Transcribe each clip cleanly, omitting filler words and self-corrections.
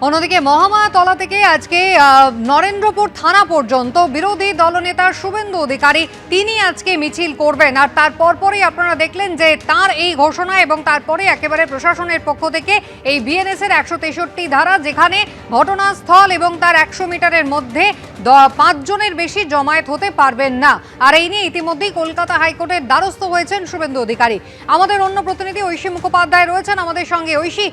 অন্যদিকে মহামায়াতলা থেকে আজকে নরেন্দ্রপুর থানা পর্যন্ত বিরোধী দলনেতা শুভেন্দু অধিকারী তিনি আজকে মিছিল করবেন। আর তার পরপরই আপনারা দেখলেন যে তার এই ঘোষণা এবং তারপরে একেবারে প্রশাসনের পক্ষ থেকে এই বিএনএস এর 163 ধারা, যেখানে ঘটনাস্থল এবং তার 100 মিটারের মধ্যে 5 জনের বেশি জমায়েত হতে পারবেন না। আর এই নিয়ে ইতিমধ্যেই কলকাতা হাইকোর্টের দ্বারস্থ হয়েছেন শুভেন্দু অধিকারী। আমাদের অন্য প্রতিনিধি ঐশী মুখোপাধ্যায় রয়েছেন আমাদের সঙ্গে। ঐশী,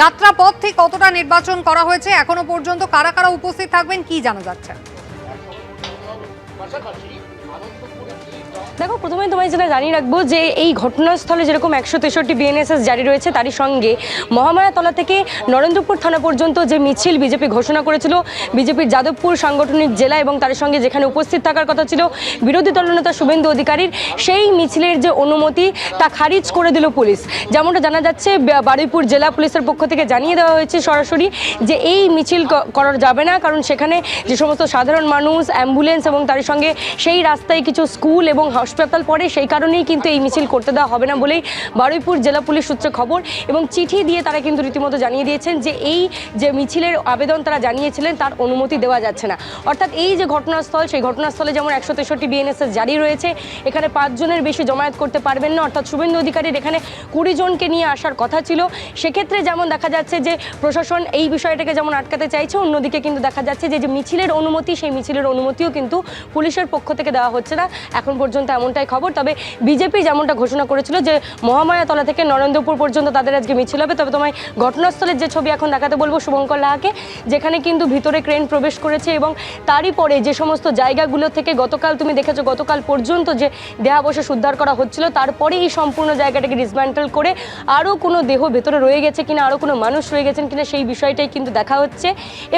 যাত্রাপথ ঠিক কতটা নির্বাচন করা হয়েছে, এখনো পর্যন্ত কারা কারা উপস্থিত থাকবেন, কি জানা যাচ্ছে? দেখো, প্রথমে তোমায় যেটা জানিয়ে রাখবো যে এই ঘটনাস্থলে যেরকম 163 বিএনএসএস জারি রয়েছে, তারই সঙ্গে মহামায়াতলা থেকে নরেন্দ্রপুর থানা পর্যন্ত যে মিছিল বিজেপি ঘোষণা করেছিল, বিজেপির যাদবপুর সাংগঠনিক জেলা, এবং তার সঙ্গে যেখানে উপস্থিত থাকার কথা ছিল বিরোধী দলনেতা শুভেন্দু অধিকারীর, সেই মিছিলের যে অনুমতি তা খারিজ করে দিল পুলিশ। যেমনটা জানা যাচ্ছে, বারুইপুর জেলা পুলিশের পক্ষ থেকে জানিয়ে দেওয়া হয়েছে সরাসরি যে এই মিছিল করা যাবে না, কারণ সেখানে যে সমস্ত সাধারণ মানুষ, অ্যাম্বুলেন্স এবং তার সঙ্গে সেই রাস্তায় কিছু স্কুল এবং হাসপাতাল পড়ে, সেই কারণেই কিন্তু এই মিছিল করতে দেওয়া হবে না বলেই বারুইপুর জেলা পুলিশ সূত্রে খবর। এবং চিঠি দিয়ে তারা কিন্তু রীতিমতো জানিয়ে দিয়েছেন যে এই যে মিছিলের আবেদন তারা জানিয়েছিলেন তার অনুমতি দেওয়া যাচ্ছে না। অর্থাৎ এই যে ঘটনাস্থল, সেই ঘটনাস্থলে যেমন 163 বিএনএসএস জারি রয়েছে, এখানে 5 জনের বেশি জমায়েত করতে পারবেন না। অর্থাৎ শুভেন্দু অধিকারীর এখানে 20 জনকে নিয়ে আসার কথা ছিল। সেক্ষেত্রে যেমন দেখা যাচ্ছে যে প্রশাসন এই বিষয়টাকে যেমন আটকাতে চাইছে, অন্যদিকে কিন্তু দেখা যাচ্ছে যে মিছিলের অনুমতি, সেই মিছিলের অনুমতিও কিন্তু পুলিশের পক্ষ থেকে দেওয়া হচ্ছে না এখন পর্যন্ত, এমনটাই খবর। তবে বিজেপি যেমনটা ঘোষণা করেছিল যে মহামায়াতলা থেকে নরেন্দ্রপুর পর্যন্ত তাদের আজকে মিছিল হবে। তবে তোমায় ঘটনাস্থলের যে ছবি এখন দেখাতে বলবো শুভঙ্কর লাহাকে, যেখানে কিন্তু ভিতরে ক্রেন প্রবেশ করেছে এবং তারই পরে যে সমস্ত জায়গাগুলো থেকে গতকাল তুমি দেখেছো, গতকাল পর্যন্ত যে দেহাবশেষ উদ্ধার করা হচ্ছিল, তারপরে এই সম্পূর্ণ জায়গাটাকে ডিসম্যান্টেল করে আরও কোনো দেহ ভেতরে রয়ে গেছে কিনা, আরও কোনো মানুষ রয়ে গেছেন কিনা, সেই বিষয়টাই কিন্তু দেখা হচ্ছে।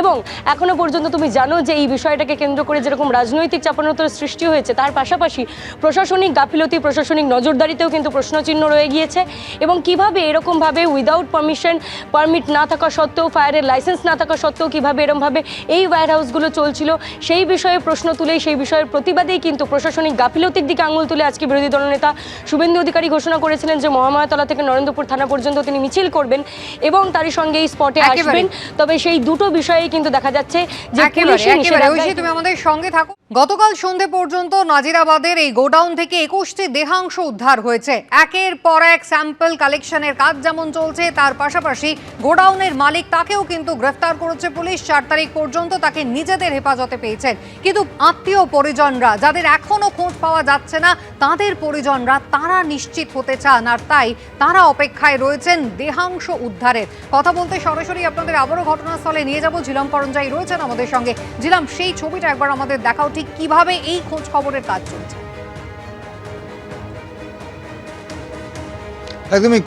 এবং এখনও পর্যন্ত তুমি জানো যে এই বিষয়টাকে কেন্দ্র করে যেরকম রাজনৈতিক চাপানোতর সৃষ্টি হয়েছে, তার পাশাপাশি প্রশাসনিক গাফিলতি, প্রশাসনিক নজরদারিতেও কিন্তু প্রশ্নচিহ্ন রয়ে গিয়েছে। এবং কিভাবে এরকমভাবে উইদাউট পারমিট না থাকা সত্ত্বেও, ফায়ারের লাইসেন্স না থাকা সত্ত্বেও কিভাবে এরকমভাবে এই ওয়্যার হাউসগুলো চলছিল, সেই বিষয়ে প্রশ্ন তুলেই, সেই বিষয়ের প্রতিবাদেই কিন্তু প্রশাসনিক গাফিলতির দিকে আঙুল তুলে আজকে বিরোধী দলনেতা শুভেন্দু অধিকারী ঘোষণা করেছিলেন যে মহামায়াতলা থেকে নরেন্দ্রপুর থানা পর্যন্ত তিনি মিছিল করবেন এবং তারই সঙ্গে এই স্পটে আসবেন। তবে সেই দুটো বিষয়ে কিন্তু দেখা যাচ্ছে যে তুমি আমাদের সঙ্গে থাকো। গতকাল সন্ধে পর্যন্ত নাজিরাবাদের এই গোডাউন থেকে 21টি দেহাংশ উদ্ধার হয়েছে। একের পর এক স্যাম্পল কালেকশনের কাজ যেমন চলছে, তার পাশাপাশি গোডাউনের মালিক তাকেও কিন্তু গ্রেফতার করেছে পুলিশ। 4 তারিখ পর্যন্ত তাকে নিজেদের হেফাজতে পেয়েছেন। কিন্তু আত্মীয় পরিজনরা, যাদের এখনো খোঁজ পাওয়া যাচ্ছে না, তাদের পরিজনরা তারা নিশ্চিত হতে চান, আর তাই তারা অপেক্ষায় রয়েছেন দেহাংশ উদ্ধারের। কথা বলতে সরাসরি আপনাদের আবারও ঘটনাস্থলে নিয়ে যাব। ঝিলাম করঞ্জাই রয়েছেন আমাদের সঙ্গে। ঝিলাম, সেই ছবিটা একবার আমাদের দেখাও, ঠিক কিভাবে এই খোঁজ খবরের কাজ চলছে? একদমই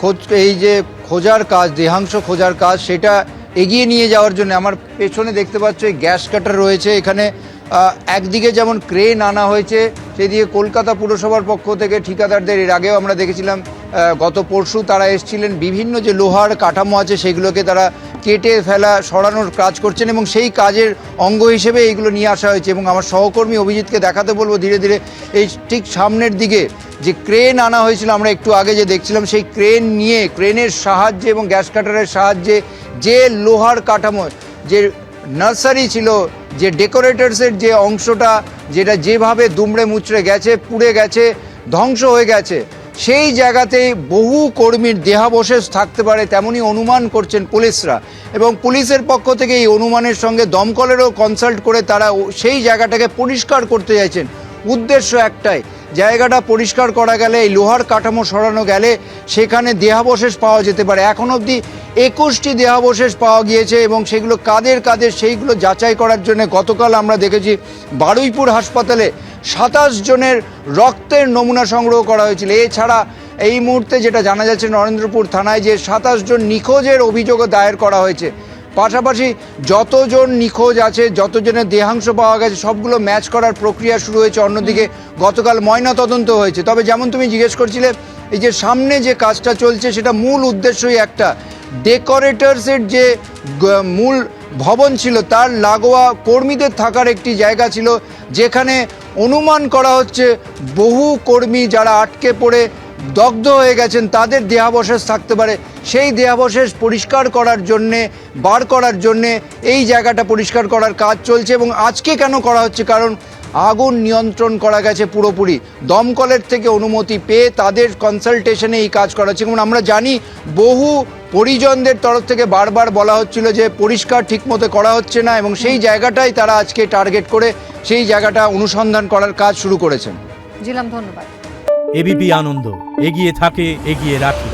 এই যে খোঁজার কাজ, দেহাংশ খোঁজার কাজ, সেটা এগিয়ে নিয়ে যাওয়ার জন্য আমার পেছনে দেখতে পাচ্ছ এই গ্যাস কাটার রয়েছে। এখানে একদিকে যেমন ক্রেন আনা হয়েছে, সেদিকে কলকাতা পুরসভার পক্ষ থেকে ঠিকাদারদের, এর আগেও আমরা দেখেছিলাম গত পরশু তারা এসেছিলেন, বিভিন্ন যে লোহার কাঠামো আছে সেগুলোকে তারা কেটে ফেলা, সরানোর কাজ করছেন এবং সেই কাজের অঙ্গ হিসেবে এইগুলো নিয়ে আসা হয়েছে। এবং আমার সহকর্মী অভিজিৎকে দেখাতে বলবো ধীরে ধীরে এই ঠিক সামনের দিকে যে ক্রেন আনা হয়েছিল, আমরা একটু আগে যে দেখছিলাম, সেই ক্রেন নিয়ে, ক্রেনের সাহায্যে এবং গ্যাস কাটারের সাহায্যে যে লোহার কাঠামো, যে নার্সারি ছিল, যে ডেকোরেটরসের যে অংশটা, যেটা যেভাবে দুমড়ে মুচড়ে গেছে, পুড়ে গেছে, ধ্বংস হয়ে গেছে, সেই জায়গাতেই বহু কর্মীর দেহাবশেষ থাকতে পারে তেমনই অনুমান করছেন পুলিশরা। এবং পুলিশের পক্ষ থেকে এই অনুমানের সঙ্গে দমকলেরও কনসাল্ট করে তারা সেই জায়গাটাকে পরিষ্কার করতে চাইছেন। উদ্দেশ্য একটাই, জায়গাটা পরিষ্কার করা গেলে, এই লোহার কাঠামো সরানো গেলে সেখানে দেহাবশেষ পাওয়া যেতে পারে। এখন অবধি 21টি দেহাবশেষ পাওয়া গিয়েছে এবং সেগুলো কাদের কাদের সেইগুলো যাচাই করার জন্য গতকাল আমরা দেখেছি বারুইপুর হাসপাতালে 27 জনের রক্তের নমুনা সংগ্রহ করা হয়েছিল। এছাড়া এই মুহূর্তে যেটা জানা যাচ্ছে, নরেন্দ্রপুর থানায় যে 27 জন নিখোঁজের অভিযোগও দায়ের করা হয়েছে। পাশাপাশি যতজন নিখোঁজ আছে, যতজনের দেহাংশ পাওয়া গেছে, সবগুলো ম্যাচ করার প্রক্রিয়া শুরু হয়েছে। অন্যদিকে গতকাল ময়নাতদন্ত হয়েছে। তবে যেমন তুমি জিজ্ঞেস করছিলে, এই যে সামনে যে কাজটা চলছে, সেটা মূল উদ্দেশ্যই একটা, ডেকোরেটরসের যে মূল ভবন ছিল, তার লাগোয়া কর্মীদের থাকার একটি জায়গা ছিল, যেখানে অনুমান করা হচ্ছে বহু কর্মী যারা আটকে পড়ে দগ্ধ হয়ে গেছেন তাদের দেহাবশেষ থাকতে পারে, সেই দেহাবশেষ পরিষ্কার করার জন্যে, বার করার জন্যে এই জায়গাটা পরিষ্কার করার কাজ চলছে। এবং আজকে কেন করা হচ্ছে, কারণ আগুন নিয়ন্ত্রণ করা গেছে পুরোপুরি, দমকলের থেকে অনুমতি পেয়ে তাদের কনসালটেশনে এই কাজ করা হচ্ছে। এবং আমরা জানি বহু পরিজনদের তরফ থেকে বারবার বলা হচ্ছিল যে পরিষ্কার ঠিকমতো করা হচ্ছে না, এবং সেই জায়গাটাই তারা আজকে টার্গেট করে সেই জায়গাটা অনুসন্ধান করার কাজ শুরু করেছেন। জিলাম, ধন্যবাদ। এবিপি আনন্দ, এগিয়ে থাকে, এগিয়ে রাখে।